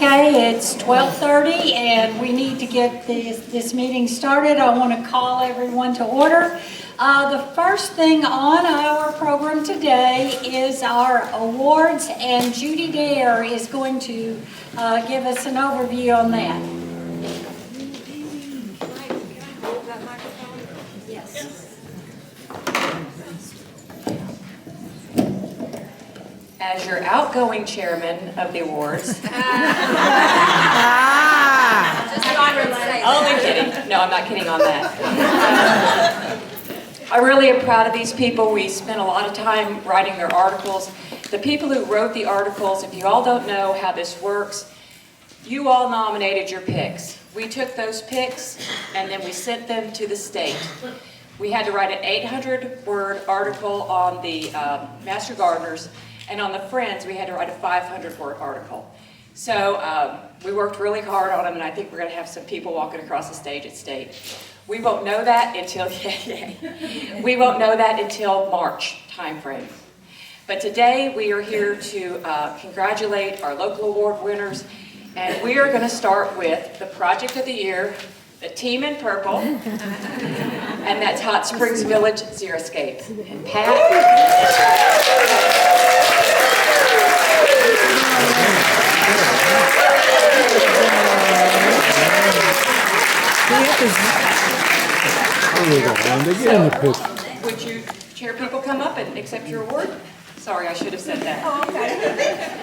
Okay, it's 12:30 and we need to get this meeting started. I want to call everyone to order. The first thing on our program today is our awards, and Judy Dare is going to give us an overview on that. As your outgoing chairman of the awards. Only kidding. No, I'm not kidding on that. I really am proud of these people. We spent a lot of time writing their articles. The people who wrote the articles, if you all don't know how this works, you all nominated your picks. We took those picks and then we sent them to the state. We had to write an 800-word article on the Master Gardeners. And on the Friends, we had to write a 500-word article. So we worked really hard on them, and I think we're going to have some people walking across the stage at state. We won't know that until we won't know that until March timeframe. But today we are here to congratulate our local award winners, and we are going to start with the Project of the Year, the team in purple, and that's Hot Springs Village Xeriscape. And Pat. Would you chair people come up and accept your award? Sorry, I should have said that. Oh, okay.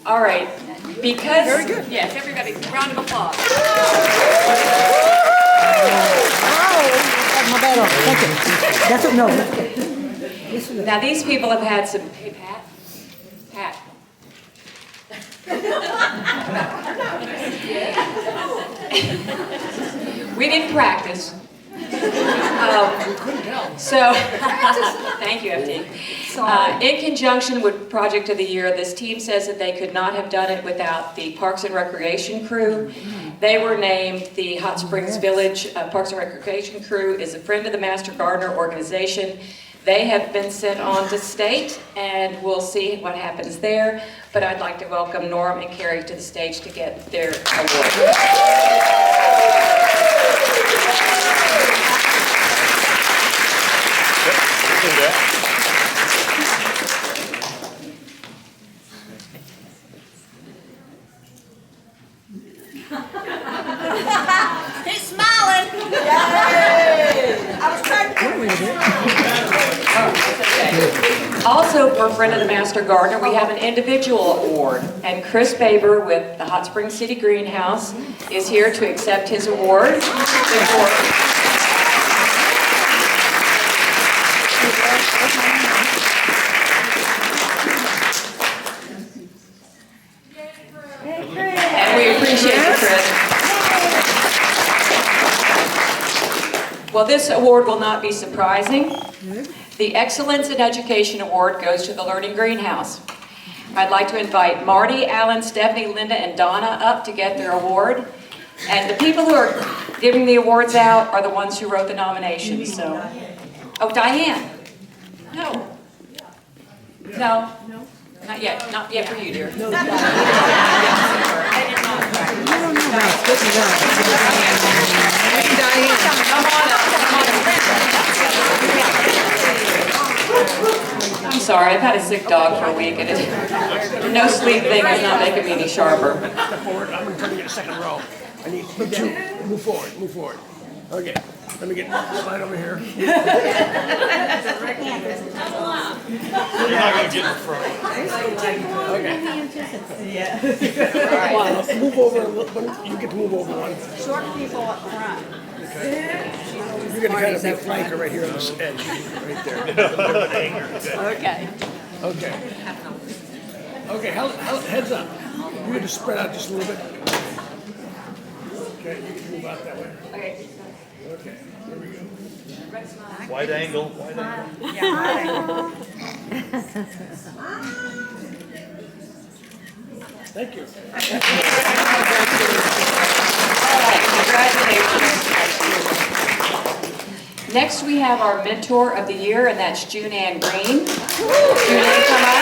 All right, because very good. Yes, everybody, round of applause. That's what, no. Now these people have had some. Hey, Pat. We didn't practice. So, thank you, FT. In conjunction with Project of the Year, this team says that they could not have done it without the Parks and Recreation crew. They were named the Hot Springs Village Parks and Recreation crew is a friend of the Master Gardener organization. They have been sent on to state, and we'll see what happens there. But I'd like to welcome Norm and Carrie to the stage to get their award. He's smiling. Yay! I was trying to Also, for Friend of the Master Gardener, we have an individual award, and Chris Baber with the Hot Springs City Greenhouse is here to accept his award. And we appreciate you, Chris. Well, this award will not be surprising. The Excellence in Education Award goes to the Learning Greenhouse. I'd like to invite Marty, Alan, Stephanie, Linda, and Donna up to get their award. And the people who are giving the awards out are the ones who wrote the nominations. So, oh, Diane. No. No. Not yet. Not yet for you, dear. No. I'm sorry, I've had a sick dog for a week, and no sleep thing is not making me any sharper. Step forward. I'm going to try to get a second row. I need you to move forward. Okay, let me get slide over here. You're not going to get in front. Okay. Yeah. All right. Move over a little. You get to move over one. short people up front. Okay. You're going to kind of be a flanker right here on this edge, right there. Okay. Okay. Okay, heads up. You're going to spread out just a little bit. Okay, you can move out that way. Okay. Okay, here we go. Wide angle. Thank you. All right, congratulations. Next, we have our Mentor of the Year, and that's June Ann Green. June Ann, come up.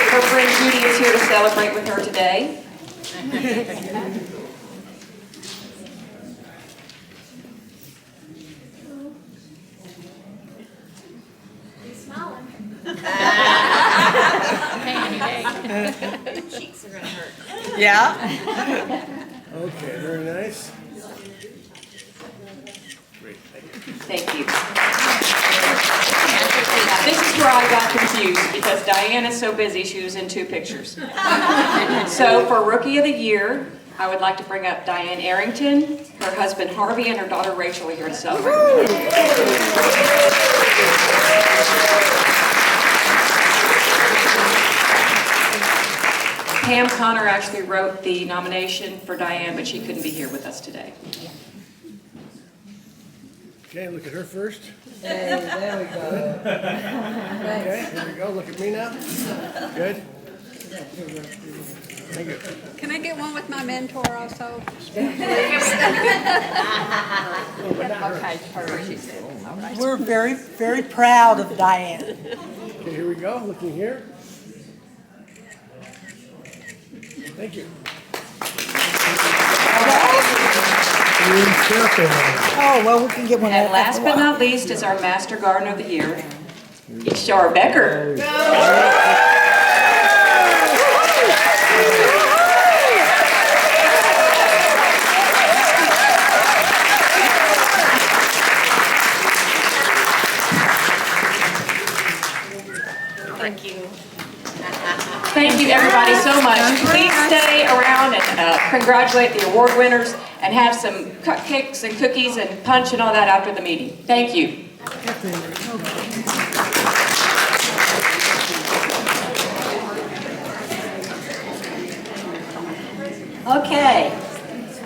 Her friend Judy is here to celebrate with her today. Cheeks are gonna hurt. Yeah. Okay, very nice. Great, thank you. Thank you. Now, this is where I got confused because Diane is so busy, she was in 2 pictures. So for Rookie of the Year, I would like to bring up Diane Arrington, her husband Harvey, and her daughter Rachel are here to celebrate. Pam Connor actually wrote the nomination for Diane, but she couldn't be here with us today. Okay, look at her first. Hey, there we go. Okay, here we go. Look at me now. Good. Thank you. Can I get one with my mentor also? We're very, very proud of Diane. Okay, here we go. Looking here. Thank you. Oh, well, we can get one. And last but not least is our Master Gardener of the Year, Ishar Becker. Thank you. Thank you, everybody, so much. Please stay around and congratulate the award winners and have some cupcakes and cookies and punch and all that after the meeting. Thank you. Okay,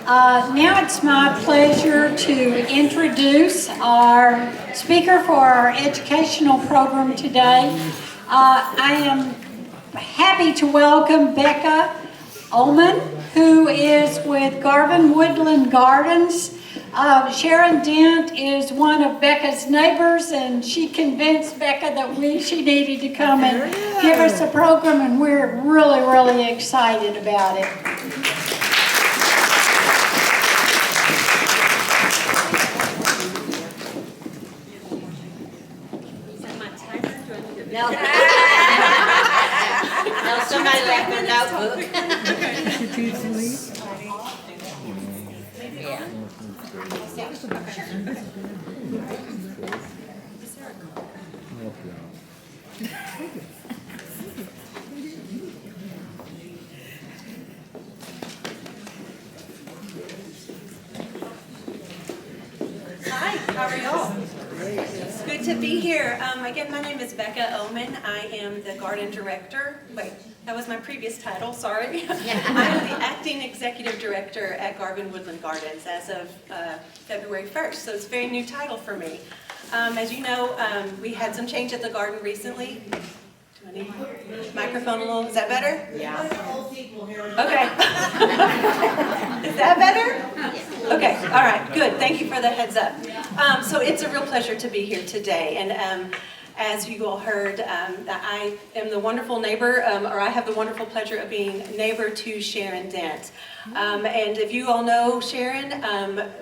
now it's my pleasure to introduce our speaker for our educational program today. I am happy to welcome Becca Ullman, who is with Garland Woodland Gardens. Sharon Dent is one of Becca's neighbors, and she convinced Becca that she needed to come and give us a program, and we're really, really excited about it. No. No, somebody left my notebook. Yeah. Hi, how are y'all? It's good to be here. Again, my name is Becca Ullman. I am the garden director. Wait, that was my previous title, sorry. I am the acting executive director at Garland Woodland Gardens as of February 1st, so it's a very new title for me. As you know, we had some change at the garden recently. Do I need microphone a little? Is that better? Yeah. Okay. Is that better? Okay, all right, good. Thank you for the heads up. So it's a real pleasure to be here today. And as you all heard, I am the wonderful neighbor, or I have the wonderful pleasure of being neighbor to Sharon Dent. And if you all know Sharon,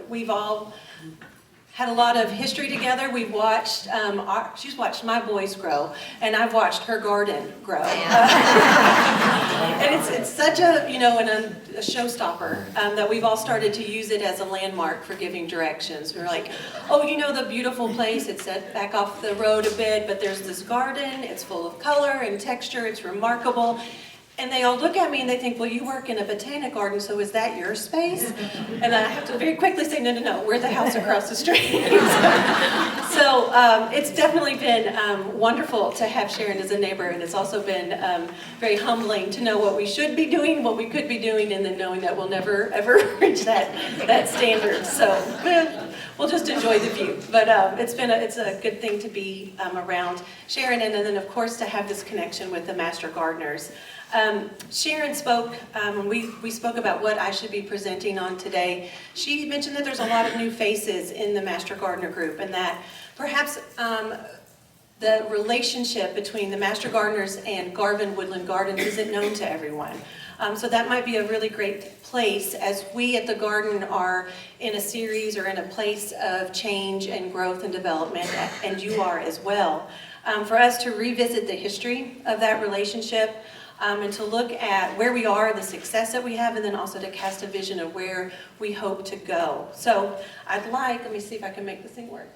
we've all had a lot of history together. We've watched, she's watched my boys grow, and I've watched her garden grow. And it's such a, a showstopper that we've all started to use it as a landmark for giving directions. We're like, oh, the beautiful place, it's set back off the road a bit, but there's this garden, it's full of color and texture, it's remarkable. And they all look at me and they think, well, you work in a botanic garden, so is that your space? And I have to very quickly say, no, we're the house across the street. So it's definitely been wonderful to have Sharon as a neighbor, and it's also been very humbling to know what we should be doing, what we could be doing, and then knowing that we'll never, ever reach that standard. So we'll just enjoy the view. But it's a good thing to be around Sharon, and then of course to have this connection with the Master Gardeners. Sharon spoke, when we spoke about what I should be presenting on today. She mentioned that there's a lot of new faces in the Master Gardener group, and that perhaps the relationship between the Master Gardeners and Garland Woodland Gardens isn't known to everyone. So that might be a really great place as we at the garden are in a series or in a place of change and growth and development, and you are as well. For us to revisit the history of that relationship, and to look at where we are, the success that we have, and then also to cast a vision of where we hope to go. So let me see if I can make this thing work.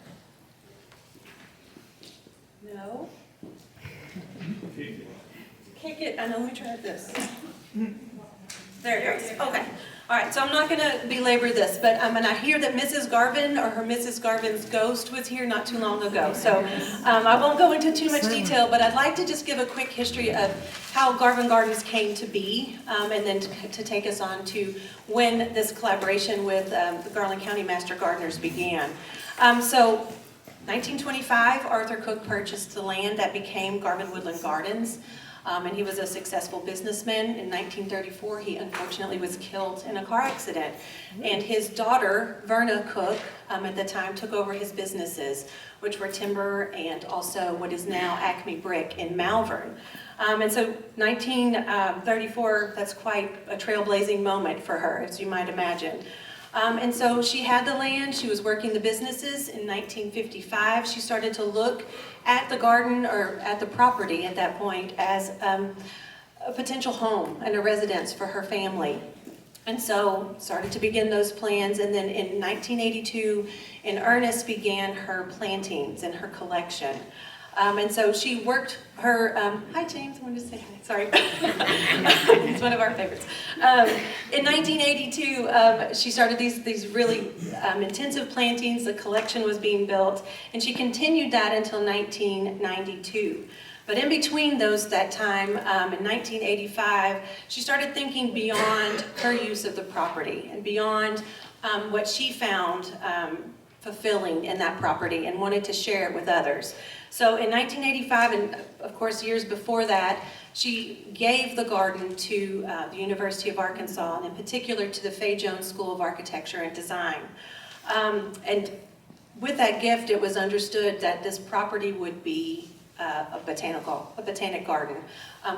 No? Kick it, I know, let me try this. There it goes, okay. All right, so I'm not gonna belabor this, but and I hear that Mrs. Garvin, or her Mrs. Garvin's ghost was here not too long ago. So I won't go into too much detail, but I'd like to just give a quick history of how Garvin Gardens came to be, and then to take us on to when this collaboration with the Garland County Master Gardeners began. So 1925, Arthur Cook purchased the land that became Garland Woodland Gardens. And he was a successful businessman. In 1934, he unfortunately was killed in a car accident. And his daughter, Verna Cook, at the time took over his businesses, which were timber and also what is now Acme Brick in Malvern. And so 1934, that's quite a trailblazing moment for her, as you might imagine. And so she had the land, she was working the businesses. In 1955, she started to look at the garden, or at the property at that point, as a potential home and a residence for her family. And so started to begin those plans, and then in 1982, in earnest began her plantings and her collection. And so she worked her, hi James, I wanted to say hi, sorry. It's one of our favorites. In 1982, she started these really intensive plantings, the collection was being built, and she continued that until 1992. But in between that time, in 1985, she started thinking beyond her use of the property and beyond what she found fulfilling in that property and wanted to share it with others. So in 1985, and of course years before that, she gave the garden to the University of Arkansas, and in particular to the Fay Jones School of Architecture and Design. And with that gift, it was understood that this property would be a botanic garden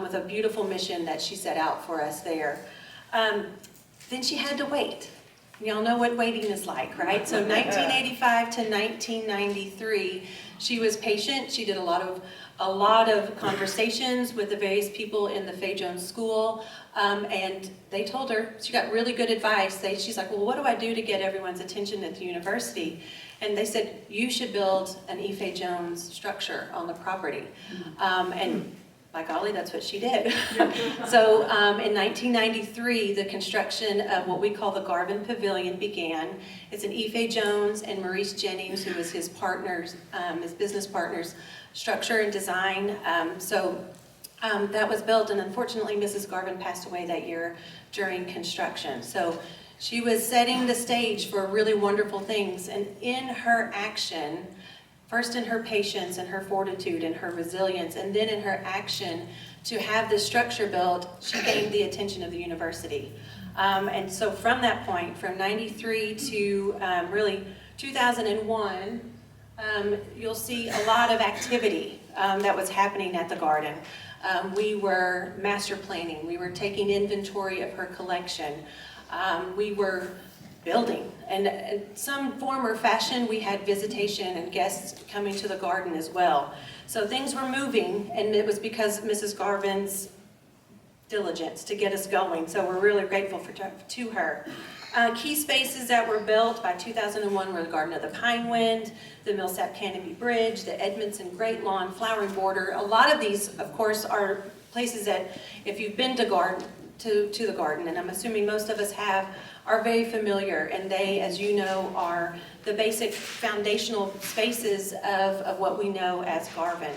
with a beautiful mission that she set out for us there. Then she had to wait. Y'all know what waiting is like, right? So 1985 to 1993, she was patient. She did a lot of conversations with the various people in the Fay Jones School, and they told her, she got really good advice. She's like, well, what do I do to get everyone's attention at the university? And they said, you should build an E. Fay Jones structure on the property. And by golly, that's what she did. So in 1993, the construction of what we call the Garvin Pavilion began. It's an E. Fay Jones and Maurice Jennings, who was his partners, his business partners, structure and design. That was built, and unfortunately, Mrs. Garvin passed away that year during construction. So she was setting the stage for really wonderful things, and in her action, first in her patience and her fortitude and her resilience, and then in her action to have this structure built, she gained the attention of the university. And so from that point, from 93 to really 2001, you'll see a lot of activity that was happening at the garden. We were master planning, we were taking inventory of her collection, we were building, and in some form or fashion we had visitation and guests coming to the garden as well. So things were moving, and it was because of Mrs. Garvin's diligence to get us going, so we're really grateful to her. Key spaces that were built by 2001 were the Garden of the Pinewind, the Millsap Canopy Bridge, the Edmondson Great Lawn, Flowering Border. A lot of these, of course, are places that if you've been to the garden, and I'm assuming most of us have, are very familiar, and they, as you know, are the basic foundational spaces of what we know as Garvin.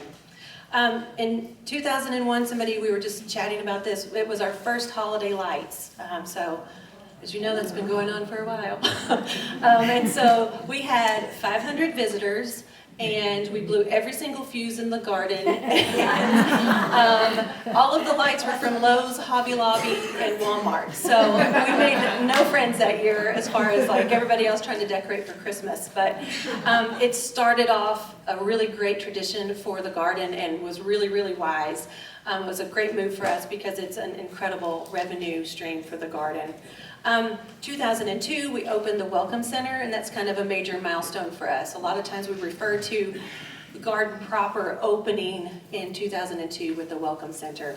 In 2001, we were just chatting about this, it was our first holiday lights. So, as you know, that's been going on for a while. And so we had 500 visitors, and we blew every single fuse in the garden. All of the lights were from Lowe's, Hobby Lobby, and Walmart. So we made no friends that year as far as like everybody else trying to decorate for Christmas. But it started off a really great tradition for the garden and was really, really wise. It was a great move for us because it's an incredible revenue stream for the garden. 2002, we opened the Welcome Center, and that's kind of a major milestone for us. A lot of times we refer to the garden proper opening in 2002 with the Welcome Center.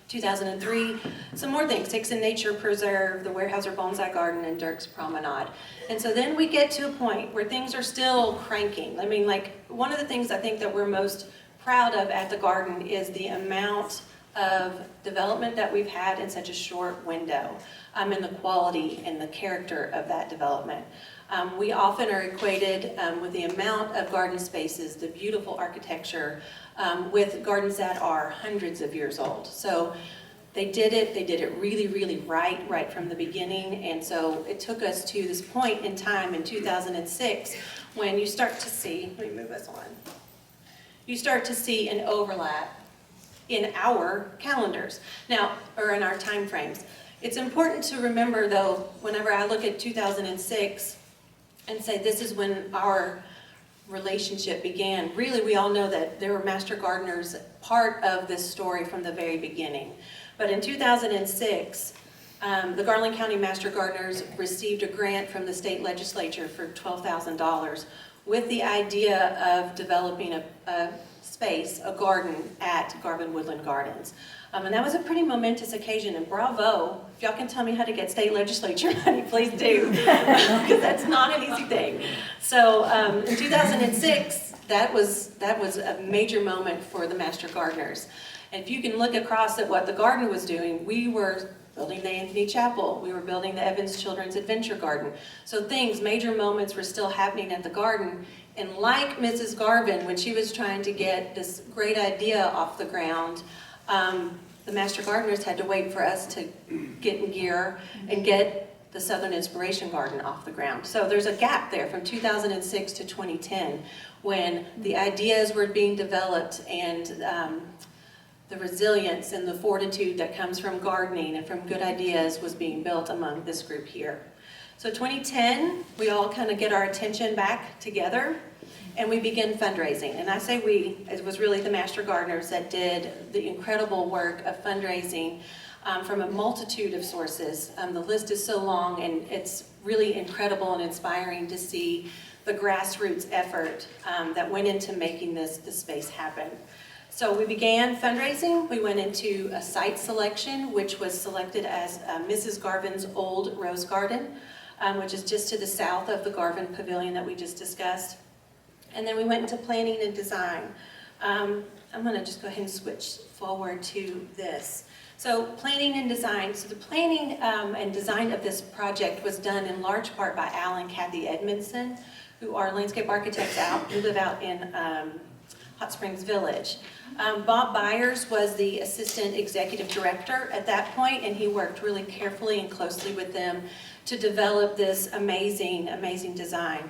2003, some more things, Dixon Nature Preserve, the Weyerhaeuser Bonsai Garden, and Dirk's Promenade. And so then we get to a point where things are still cranking. I mean, like, one of the things I think that we're most proud of at the garden is the amount of development that we've had in such a short window, and the quality and the character of that development. We often are equated with the amount of garden spaces, the beautiful architecture, with gardens that are hundreds of years old. So they did it really, really right from the beginning. And so it took us to this point in time in 2006 when you start to see, let me move this on. You start to see an overlap in our calendars now, or in our time frames. It's important to remember though, whenever I look at 2006 and say this is when our relationship began, really we all know that there were master gardeners part of this story from the very beginning. But in 2006, the Garland County Master Gardeners received a grant from the state legislature for $12,000 with the idea of developing a space, a garden at Garvin Woodland Gardens. And that was a pretty momentous occasion, and bravo, if y'all can tell me how to get state legislature money, please do, because that's not an easy thing. So in 2006, that was a major moment for the Master Gardeners. And if you can look across at what the garden was doing, we were building the Anthony Chapel, we were building the Evans Children's Adventure Garden. So major moments were still happening at the garden. And like Mrs. Garvin, when she was trying to get this great idea off the ground, the Master Gardeners had to wait for us to get in gear and get the Southern Inspiration Garden off the ground. So there's a gap there from 2006 to 2010 when the ideas were being developed and the resilience and the fortitude that comes from gardening and from good ideas was being built among this group here. So 2010, we all kind of get our attention back together and we begin fundraising. And I say we, it was really the Master Gardeners that did the incredible work of fundraising from a multitude of sources. The list is so long and it's really incredible and inspiring to see the grassroots effort that went into making this space happen. So we began fundraising. We went into a site selection, which was selected as Mrs. Garvin's old rose garden, which is just to the south of the Garvin Pavilion that we just discussed. And then we went into planning and design. I'm going to just go ahead and switch forward to this. So planning and design. So the planning and design of this project was done in large part by Al and Kathy Edmondson, who are landscape architects who live out in Hot Springs Village. Bob Byers was the assistant executive director at that point, and he worked really carefully and closely with them to develop this amazing, amazing design.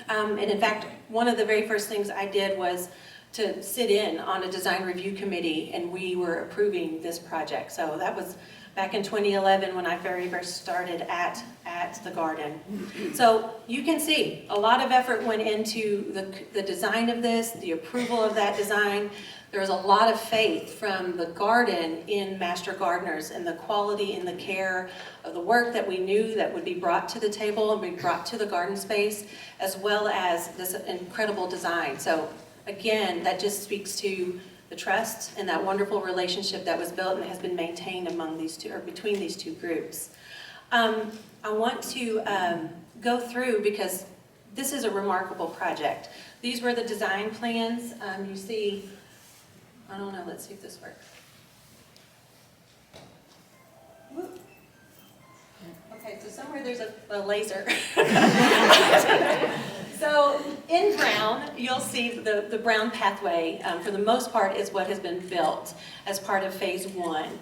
And in fact, one of the very first things I did was to sit in on a design review committee, and we were approving this project. So that was back in 2011 when I very first started at the garden. So you can see a lot of effort went into the design of this, the approval of that design. There was a lot of faith from the garden in Master Gardeners and the quality and the care of the work that we knew that would be brought to the table and be brought to the garden space, as well as this incredible design. So again, that just speaks to the trust and that wonderful relationship that was built and has been maintained among these two, or between these two groups. I want to go through, because this is a remarkable project. These were the design plans. You see, I don't know, let's see if this works. Whoop. Okay, so somewhere there's a laser. So in brown, you'll see the brown pathway, for the most part, is what has been built as part of phase 1.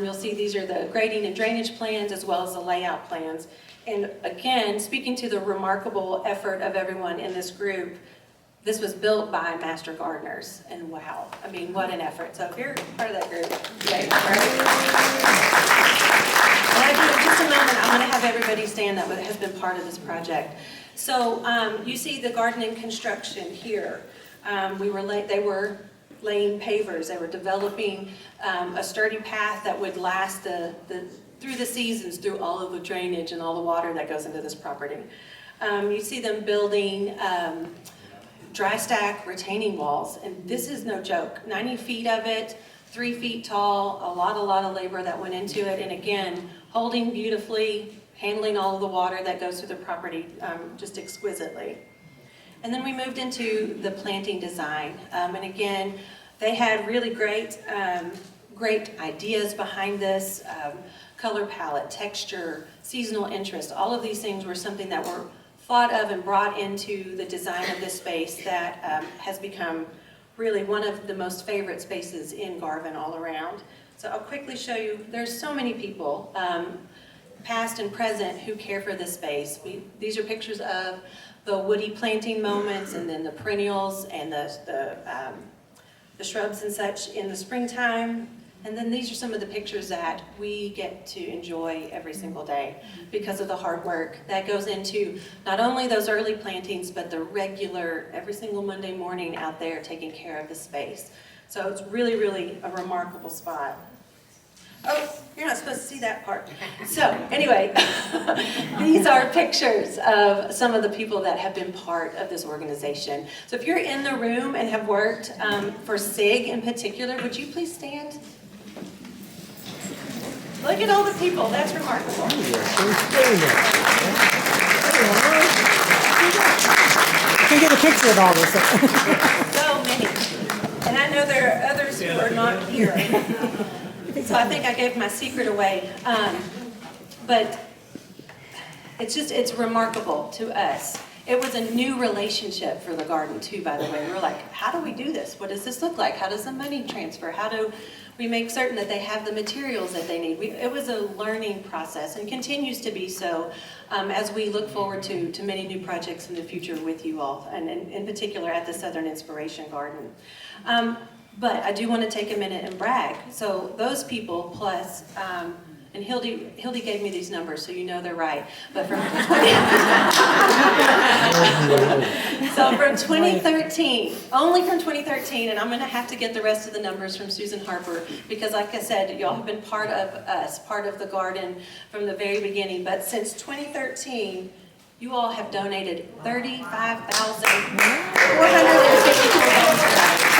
You'll see these are the grading and drainage plans as well as the layout plans. And again, speaking to the remarkable effort of everyone in this group, this was built by master gardeners, and wow, I mean, what an effort. So if you're part of that group, yay, right? And in just a moment, I'm gonna have everybody stand that has been part of this project. So you see the garden in construction here. They were laying pavers, they were developing a sturdy path that would last through the seasons, through all of the drainage and all the water that goes into this property. You see them building dry stack retaining walls, and this is no joke. 90 feet of it, 3 feet tall, a lot of labor that went into it, and again, holding beautifully, handling all of the water that goes through the property just exquisitely. And then we moved into the planting design, and again, they had really great ideas behind this, color palette, texture, seasonal interest. All of these things were something that were thought of and brought into the design of this space that has become really one of the most favorite spaces in Garvin all around. So I'll quickly show you, there's so many people, past and present, who care for this space. These are pictures of the woody planting moments, and then the perennials and the shrubs and such in the springtime. And then these are some of the pictures that we get to enjoy every single day because of the hard work that goes into not only those early plantings, but the regular, every single Monday morning out there taking care of the space. So it's really, really a remarkable spot. Oh, you're not supposed to see that part. So anyway, these are pictures of some of the people that have been part of this organization. So if you're in the room and have worked for SIG in particular, would you please stand? Look at all the people, that's remarkable. I can get a picture of all this. So many. And I know there are others who are not here. So I think I gave my secret away. But it's remarkable to us. It was a new relationship for the garden too, by the way. We were like, how do we do this? What does this look like? How does the money transfer? How do we make certain that they have the materials that they need? It was a learning process and continues to be so as we look forward to many new projects in the future with you all, and in particular at the Southern Inspiration Garden. But I do want to take a minute and brag. So those people plus, and Hildy gave me these numbers, so you know they're right. But from 2013, only from 2013, and I'm going to have to get the rest of the numbers from Susan Harper, because like I said, y'all have been part of us, part of the garden from the very beginning. But since 2013, you all have donated $35,454.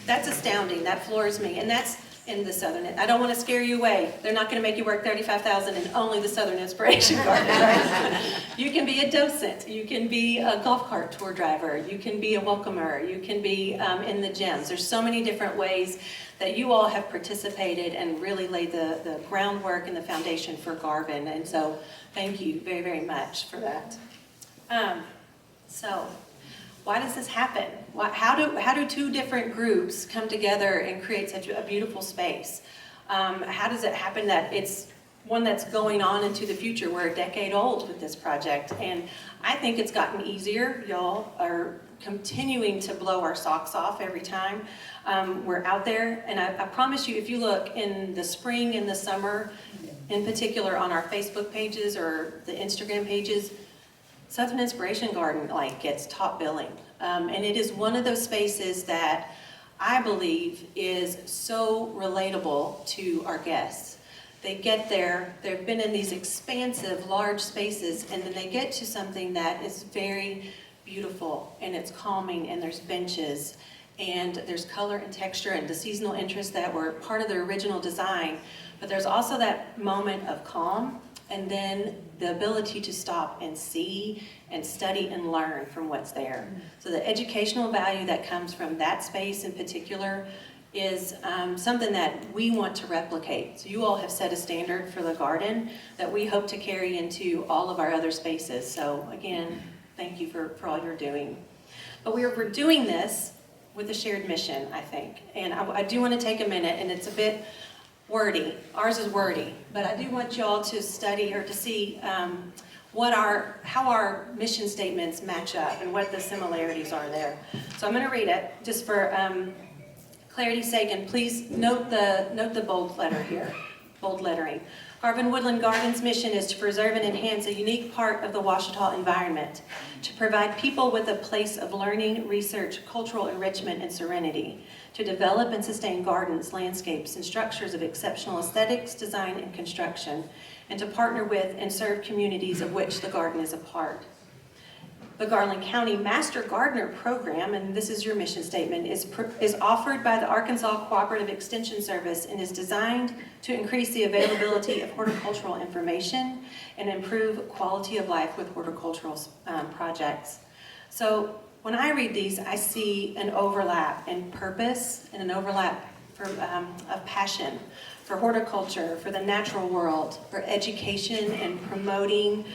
That's astounding. That floors me. And that's in the Southern. I don't want to scare you away. They're not going to make you work $35,000 in only the Southern Inspiration Garden, right? You can be a docent. You can be a golf cart tour driver. You can be a welcomer. You can be in the gyms. There's so many different ways that you all have participated and really laid the groundwork and the foundation for Garvin. And so thank you very, very much for that. So why does this happen? How do two different groups come together and create such a beautiful space? How does it happen that it's one that's going on into the future? We're a decade old with this project, and I think it's gotten easier. Y'all are continuing to blow our socks off every time we're out there, and I promise you, if you look in the spring and the summer, in particular on our Facebook pages or the Instagram pages, Southern Inspiration Garden gets top billing. And it is one of those spaces that I believe is so relatable to our guests. They get there, they've been in these expansive, large spaces, and then they get to something that is very beautiful, and it's calming, and there's benches, and there's color and texture and the seasonal interests that were part of the original design. But there's also that moment of calm, and then the ability to stop and see and study and learn from what's there. So the educational value that comes from that space in particular is something that we want to replicate. So you all have set a standard for the garden that we hope to carry into all of our other spaces. So again, thank you for all you're doing. But we're doing this with a shared mission, I think. And I do want to take a minute, and it's a bit wordy. Ours is wordy, but I do want y'all to study or to see how our mission statements match up and what the similarities are there. So I'm going to read it just for clarity's sake, and please note the bold letter here, bold lettering. Garvin Woodland Gardens' mission is to preserve and enhance a unique part of the Ouachita environment, to provide people with a place of learning, research, cultural enrichment, and serenity, to develop and sustain gardens, landscapes, and structures of exceptional aesthetics, design, and construction, and to partner with and serve communities of which the garden is a part. The Garland County Master Gardener Program, and this is your mission statement, is offered by the Arkansas Cooperative Extension Service and is designed to increase the availability of horticultural information and improve quality of life with horticultural projects. So when I read these, I see an overlap in purpose and an overlap of passion for horticulture, for the natural world, for education and promoting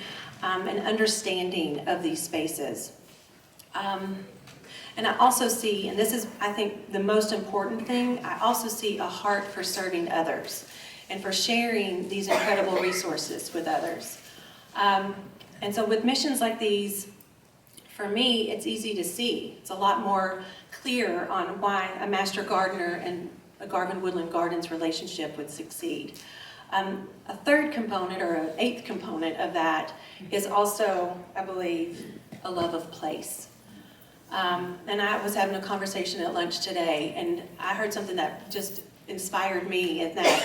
and understanding of these spaces. And I also see, and this is, I think, the most important thing, I also see a heart for serving others and for sharing these incredible resources with others. And so with missions like these, for me, it's easy to see. It's a lot more clear on why a master gardener and a Garvin Woodland Gardens relationship would succeed. A third component, or an eighth component of that, is also, I believe, a love of place. And I was having a conversation at lunch today, and I heard something that just inspired me, in that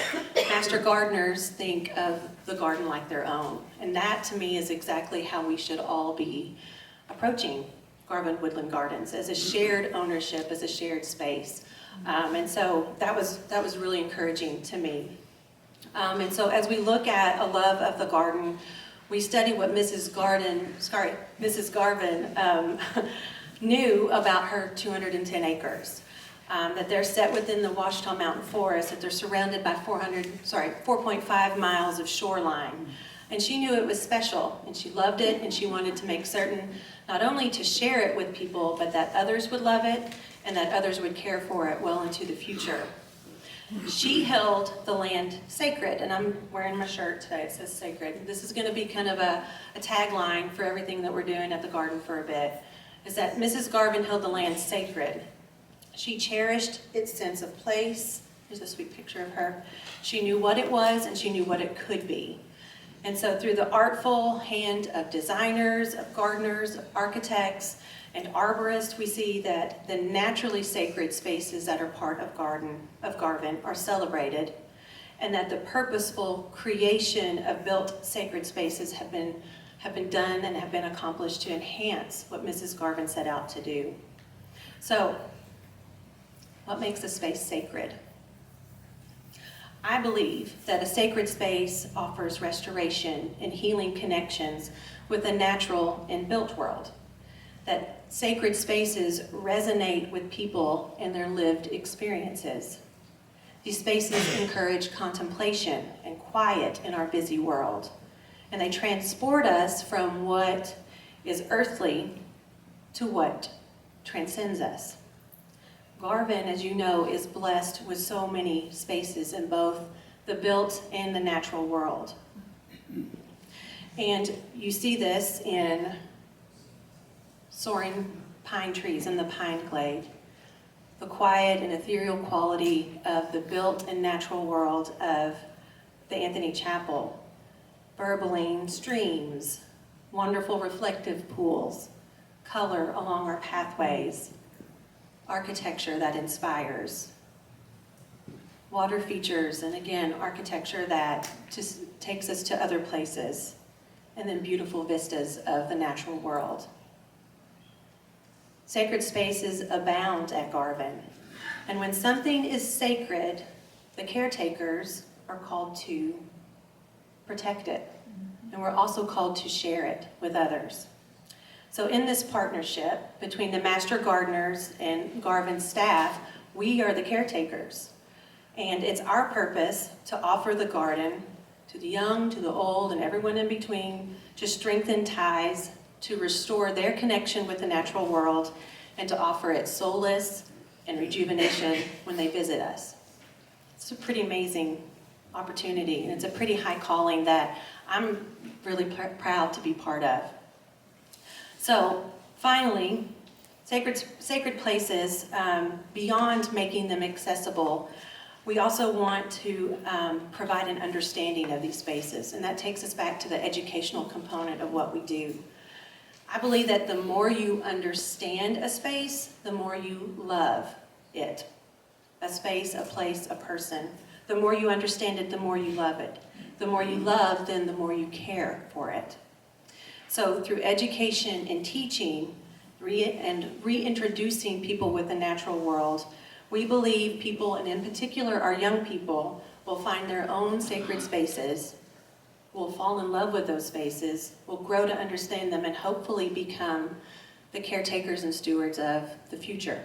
master gardeners think of the garden like their own. And that, to me, is exactly how we should all be approaching Garvin Woodland Gardens, as a shared ownership, as a shared space. And so that was really encouraging to me. And so as we look at a love of the garden, we study what Mrs. Garvin knew about her 210 acres. That they're set within the Ouachita Mountain Forest, that they're surrounded by 4.5 miles of shoreline. And she knew it was special, and she loved it, and she wanted to make certain not only to share it with people, but that others would love it, and that others would care for it well into the future. She held the land sacred, and I'm wearing my shirt today, it says sacred. This is gonna be kind of a tagline for everything that we're doing at the garden for a bit, is that Mrs. Garvin held the land sacred. She cherished its sense of place. Here's a sweet picture of her. She knew what it was, and she knew what it could be. And so through the artful hand of designers, of gardeners, of architects, and arborists, we see that the naturally sacred spaces that are part of Garvin are celebrated, and that the purposeful creation of built sacred spaces have been done and have been accomplished to enhance what Mrs. Garvin set out to do. So, what makes a space sacred? I believe that a sacred space offers restoration and healing connections with the natural and built world. That sacred spaces resonate with people and their lived experiences. These spaces encourage contemplation and quiet in our busy world, and they transport us from what is earthly to what transcends us. Garvin, as you know, is blessed with so many spaces in both the built and the natural world. And you see this in soaring pine trees in the pine glade, the quiet and ethereal quality of the built and natural world of the Anthony Chapel, burbling streams, wonderful reflective pools, color along our pathways, architecture that inspires, water features, and again, architecture that just takes us to other places, and then beautiful vistas of the natural world. Sacred spaces abound at Garvin, and when something is sacred, the caretakers are called to protect it, and we're also called to share it with others. So in this partnership between the master gardeners and Garvin staff, we are the caretakers. And it's our purpose to offer the garden to the young, to the old, and everyone in between, to strengthen ties, to restore their connection with the natural world, and to offer it solace and rejuvenation when they visit us. It's a pretty amazing opportunity, and it's a pretty high calling that I'm really proud to be part of. So finally, sacred places, beyond making them accessible, we also want to provide an understanding of these spaces, and that takes us back to the educational component of what we do. I believe that the more you understand a space, the more you love it. A space, a place, a person. The more you understand it, the more you love it. The more you love, then the more you care for it. So through education and teaching and reintroducing people with the natural world, we believe people, and in particular our young people, will find their own sacred spaces, will fall in love with those spaces, will grow to understand them, and hopefully become the caretakers and stewards of the future.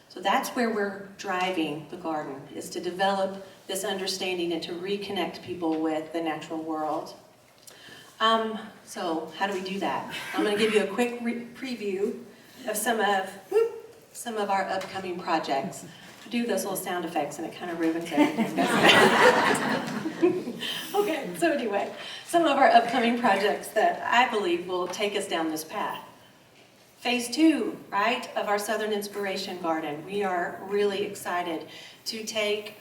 So that's where we're driving the garden, is to develop this understanding and to reconnect people with the natural world. So how do we do that? I'm going to give you a quick preview of some of our upcoming projects. I do those little sound effects and it kind of ruins everything, doesn't it? Okay, so anyway, some of our upcoming projects that I believe will take us down this path. Phase 2, right, of our Southern Inspiration Garden. We are really excited to take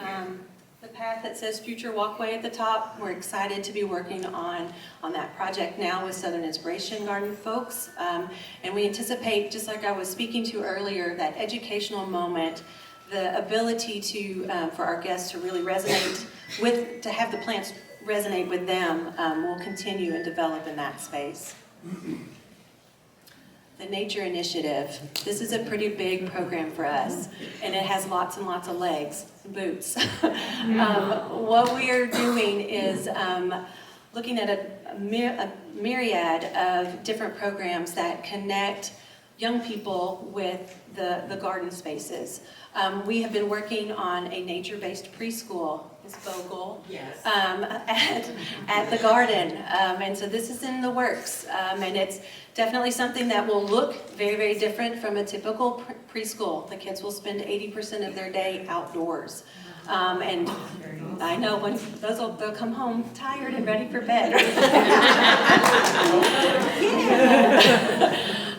the path that says Future Walkway at the top. We're excited to be working on that project now with Southern Inspiration Garden folks. And we anticipate, just like I was speaking to earlier, that educational moment, the ability to for our guests to really resonate with, to have the plants resonate with them, will continue and develop in that space. The Nature Initiative. This is a pretty big program for us, and it has lots and lots of legs and boots. What we are doing is looking at a myriad of different programs that connect young people with the garden spaces. We have been working on a nature-based preschool, Ms. Vogel, yes. At the garden. And so this is in the works. And it's definitely something that will look very, very different from a typical preschool. The kids will spend 80% of their day outdoors. And I know when they'll come home tired and ready for bed.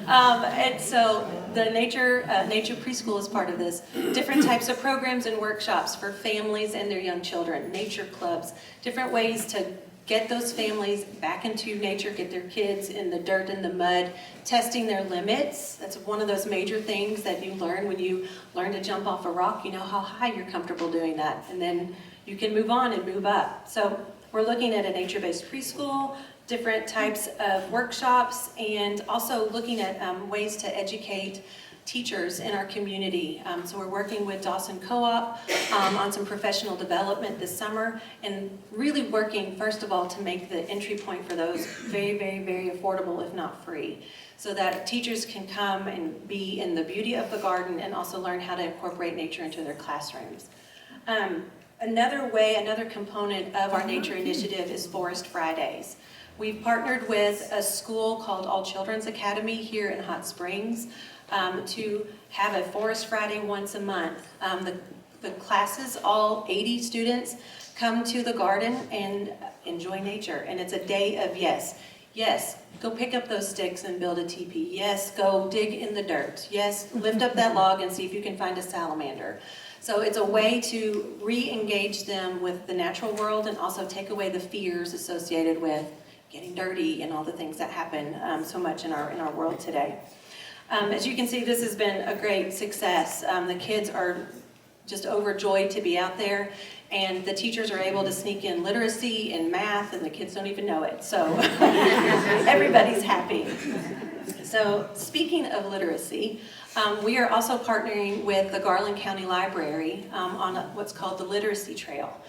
And so the nature preschool is part of this. Different types of programs and workshops for families and their young children, nature clubs, different ways to get those families back into nature, get their kids in the dirt and the mud, testing their limits. That's one of those major things that you learn when you learn to jump off a rock. You know how high you're comfortable doing that, and then you can move on and move up. So we're looking at a nature-based preschool, different types of workshops, and also looking at ways to educate teachers in our community. So we're working with Dawson Co-op on some professional development this summer, and really working, first of all, to make the entry point for those very, very, very affordable, if not free, so that teachers can come and be in the beauty of the garden and also learn how to incorporate nature into their classrooms. Another component of our nature initiative is Forest Fridays. We've partnered with a school called All Children's Academy here in Hot Springs to have a Forest Friday once a month. The classes, all 80 students, come to the garden and enjoy nature. And it's a day of yes, go pick up those sticks and build a teepee. Yes, go dig in the dirt. Yes, lift up that log and see if you can find a salamander. So it's a way to re-engage them with the natural world and also take away the fears associated with getting dirty and all the things that happen so much in our world today. As you can see, this has been a great success. The kids are just overjoyed to be out there, and the teachers are able to sneak in literacy and math, and the kids don't even know it. So everybody's happy. So speaking of literacy, we are also partnering with the Garland County Library on what's called the Literacy Trail.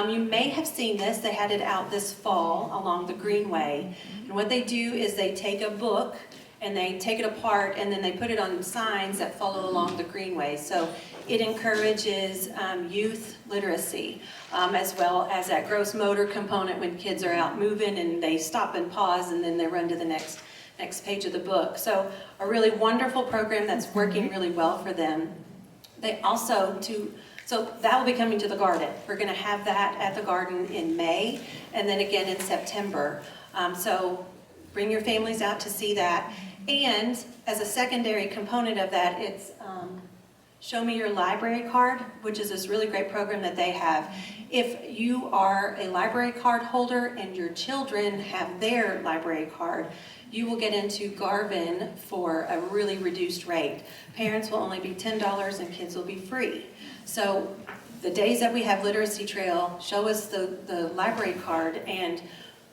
You may have seen this. They had it out this fall along the Greenway. And what they do is they take a book and they take it apart and then they put it on signs that follow along the Greenway. So it encourages youth literacy, as well as that gross motor component when kids are out moving and they stop and pause and then they run to the next page of the book. So a really wonderful program that's working really well for them. They also, to So that will be coming to the garden. We're going to have that at the garden in May and then again in September. So bring your families out to see that. And as a secondary component of that, it's Show Me Your Library Card, which is this really great program that they have. If you are a library card holder and your children have their library card, you will get into Garvin for a really reduced rate. Parents will only be $10 and kids will be free. So the days that we have Literacy Trail, show us the library card, and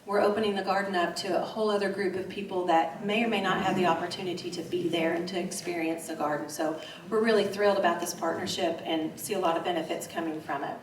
we're opening the garden up to a whole other group of people that may or may not have the opportunity to be there and to experience the garden. So we're really thrilled about this partnership and see a lot of benefits coming from it.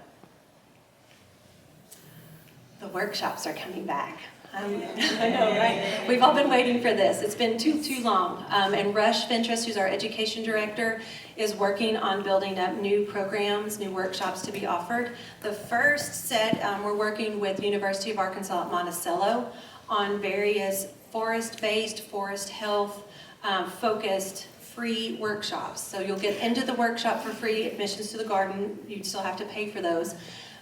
The workshops are coming back. I know, right? We've all been waiting for this. It's been too long. And Rush Ventress, who's our education director, is working on building up new programs, new workshops to be offered. The first set, we're working with University of Arkansas at Monticello on various forest-based, forest health focused free workshops. So you'll get into the workshop for free, admissions to the garden. You still have to pay for those.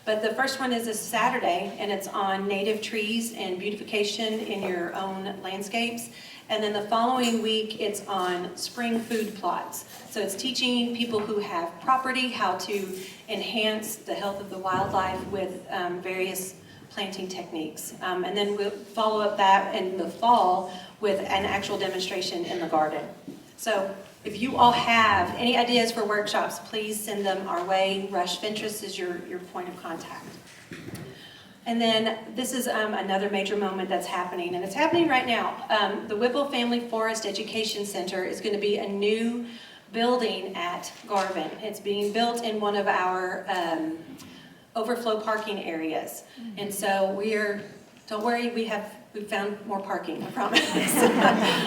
But the first one is this Saturday, and it's on native trees and beautification in your own landscapes. And then the following week, it's on spring food plots. So it's teaching people who have property how to enhance the health of the wildlife with various planting techniques. And then we'll follow up that in the fall with an actual demonstration in the garden. So if you all have any ideas for workshops, please send them our way. Rush Ventress is your point of contact. And then this is another major moment that's happening, and it's happening right now. The Whipple Family Forest Education Center is going to be a new building at Garvin. It's being built in one of our overflow parking areas. And so don't worry, we've found more parking, I promise.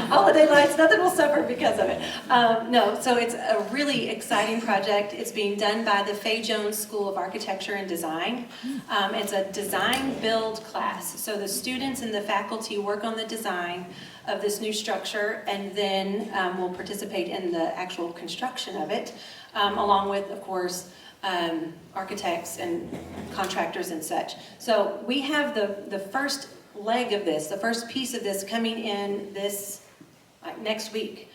Holiday lights, nothing will suffer because of it. No, so it's a really exciting project. It's being done by the Fay Jones School of Architecture and Design. It's a design build class. So the students and the faculty work on the design of this new structure, and then will participate in the actual construction of it, along with, of course, architects and contractors and such. So we have the first leg of this, the first piece of this coming in this next week,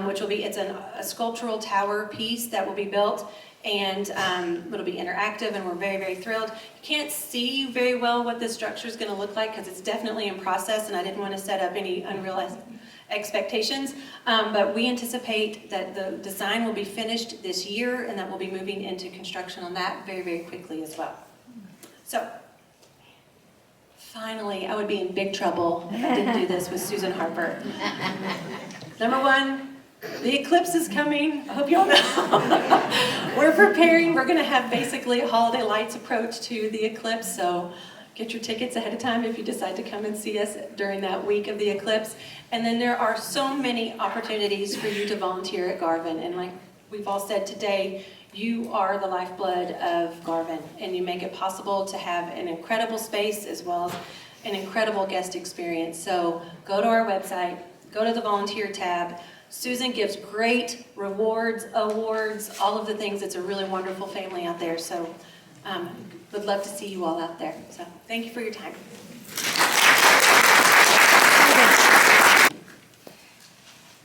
which will be, it's a sculptural tower piece that will be built, and it'll be interactive, and we're very, very thrilled. You can't see very well what this structure is going to look like because it's definitely in process, and I didn't want to set up any unrealized expectations, but we anticipate that the design will be finished this year, and that we'll be moving into construction on that very, very quickly as well. So finally, I would be in big trouble if I didn't do this with Susan Harper. Number one, the eclipse is coming. I hope you all know. We're preparing. We're going to have basically a holiday lights approach to the eclipse, so get your tickets ahead of time if you decide to come and see us during that week of the eclipse. And then there are so many opportunities for you to volunteer at Garvin. And like we've all said today, you are the lifeblood of Garvin, and you make it possible to have an incredible space as well as an incredible guest experience. So go to our website, go to the volunteer tab. Susan gives great rewards, awards, all of the things. It's a really wonderful family out there. So would love to see you all out there. So thank you for your time.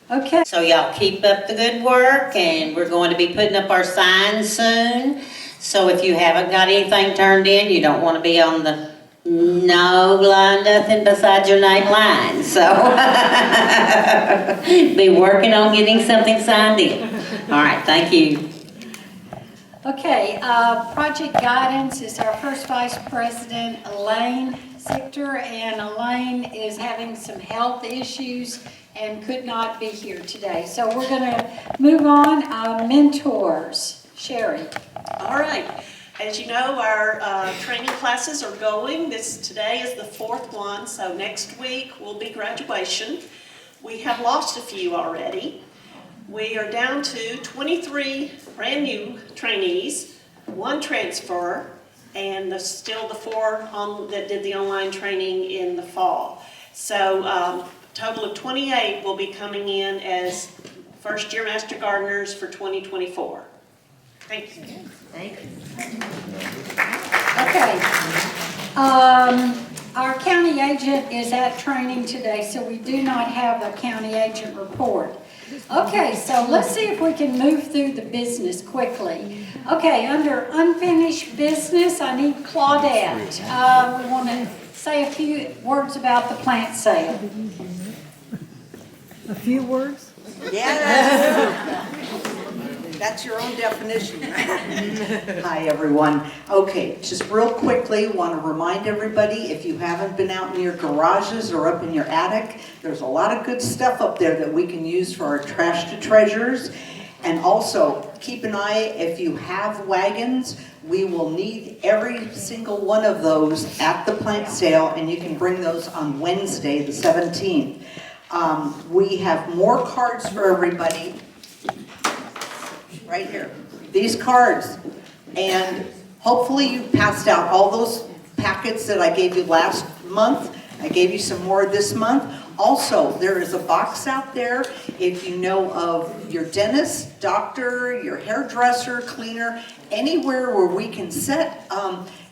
Okay. So y'all keep up the good work, and we're going to be putting up our signs soon. So if you haven't got anything turned in, you don't want to be on the no line, nothing besides your name line. So be working on getting something signed in. All right, thank you. Okay, project guidance is our first vice president, Elaine Sichter, and Elaine is having some health issues and could not be here today. So we're going to move on. Mentors, Sherry. All right. As you know, our training classes are going. Today is the 4th one, so next week will be graduation. We have lost a few already. We are down to 23 brand new trainees, 1 transfer, and still the 4 that did the online training in the fall. So a total of 28 will be coming in as first-year Master Gardeners for 2024. Thank you. Okay. Our county agent is at training today, so we do not have a county agent report. Okay, so let's see if we can move through the business quickly. Okay, under unfinished business, I need Claudette. We want to say a few words about the plant sale. A few words? Yes. That's your own definition. Hi, everyone. Okay, just real quickly, want to remind everybody, if you haven't been out in your garages or up in your attic, there's a lot of good stuff up there that we can use for our trash to treasures. And also, keep an eye, if you have wagons, we will need every single one of those at the plant sale, and you can bring those on Wednesday, the 17th. We have more cards for everybody. Right here, these cards, and hopefully you passed out all those packets that I gave you last month. I gave you some more this month. Also, there is a box out there if you know of your dentist, doctor, your hairdresser, cleaner, anywhere where we can set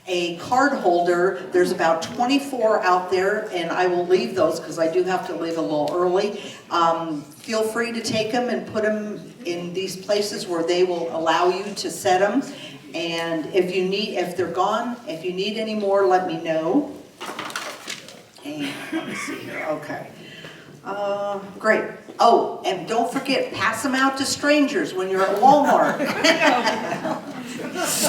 a card holder. There's about 24 out there, and I will leave those because I do have to leave a little early. Feel free to take them and put them in these places where they will allow you to set them. And if they're gone, if you need any more, let me know. And let me see here, okay. Great. Oh, and don't forget, pass them out to strangers when you're at Walmart.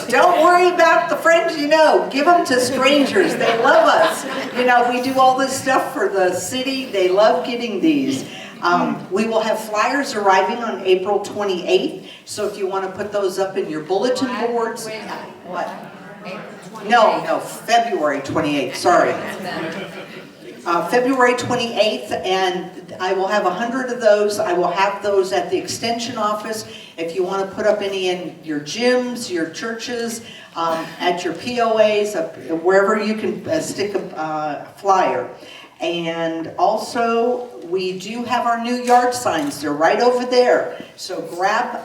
Don't worry about the friends you know. Give them to strangers. They love us. You know, we do all this stuff for the city. They love getting these. We will have flyers arriving on April 28th. So if you want to put those up in your bulletin boards. What? No, February 28th. Sorry. February 28th, and I will have 100 of those. I will have those at the extension office. If you want to put up any in your gyms, your churches, at your POAs, wherever you can stick a flyer. And also, we do have our new yard signs. They're right over there. So grab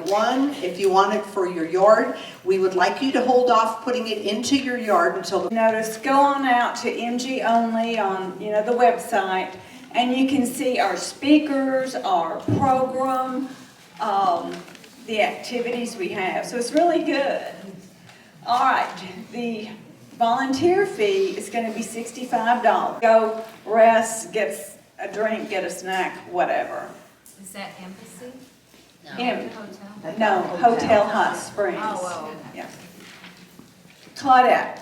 one if you want it for your yard. We would like you to hold off putting it into your yard until the Notice, go on out to MG Only on, the website, and you can see our speakers, our program, the activities we have. So it's really good. All right, the volunteer fee is going to be $65. Go rest, get a drink, get a snack, whatever. Is that embassy? No, Hotel Hot Springs. Oh, well. Yeah. Claudette.